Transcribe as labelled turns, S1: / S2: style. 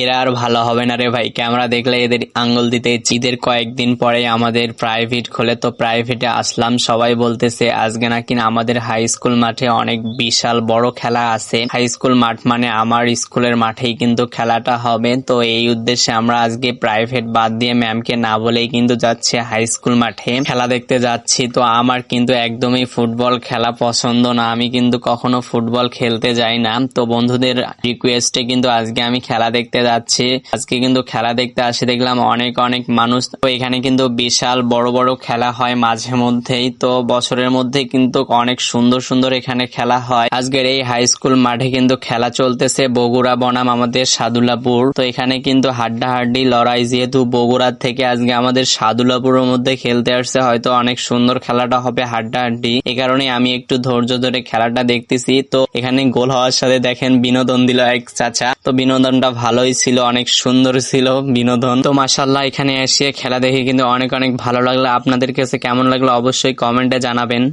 S1: এরা আর ভালো হবে না রে ভাই, ক্যামেরা দেখলে এদের আঙ্গুল দিতে। ঈদের কয়েকদিন পরে আমাদের প্রাইভেট খোলে, তো প্রাইভেটে আসলাম। সবাই বলতেছে আজকে নাকি আমাদের হাই স্কুল মাঠে অনেক বিশাল বড় খেলা আছে। হাই স্কুল মাঠ মানে আমার স্কুলের মাঠেই কিন্তু খেলাটা হবে। তো এই উদ্দেশ্যে আমরা আজকে প্রাইভেট বাদ দিয়ে ম্যামকে না বলেই কিন্তু যাচ্ছি হাই স্কুল মাঠে খেলা দেখতে যাচ্ছি। তো আমার কিন্তু একদমই ফুটবল খেলা পছন্দ না, আমি কিন্তু কখনো ফুটবল খেলতে যাই না। তো বন্ধুদের রিকোয়েস্টে কিন্তু আজকে আমি খেলা দেখতে যাচ্ছি। আজকে কিন্তু খেলা দেখতে আসে দেখলাম অনেক অনেক মানুষ। তো এখানে কিন্তু বিশাল বড় বড় খেলা হয় মাঝে মধ্যেই, তো বছরের মধ্যে কিন্তু অনেক সুন্দর সুন্দর এখানে খেলা হয়। আজকের এই হাই স্কুল মাঠে কিন্তু খেলা চলতেছে বগুড়া বনাম আমাদের সাদুল্লাপুর। তো এখানে কিন্তু হাড্ডাহাড্ডি লড়াই, যেহেতু বগুড়ার থেকে আজকে আমাদের সাদুল্লাপুরের মধ্যে খেলতে আসছে, হয়তো অনেক সুন্দর খেলাটা হবে হাড্ডাহাড্ডি। এই কারণে আমি একটু ধৈর্য ধরে খেলাটা দেখতেছি। তো এখানে গোল হওয়ার সাথে দেখেন বিনোদন দিল এক চাচা। তো বিনোদনটা ভালোই ছিল, অনেক সুন্দর ছিল বিনোদন। তো মাশাআল্লাহ এখানে এসে খেলা দেখে কিন্তু অনেক অনেক ভালো লাগলো। আপনাদের কাছে কেমন লাগলো অবশ্যই কমেন্টে জানাবেন।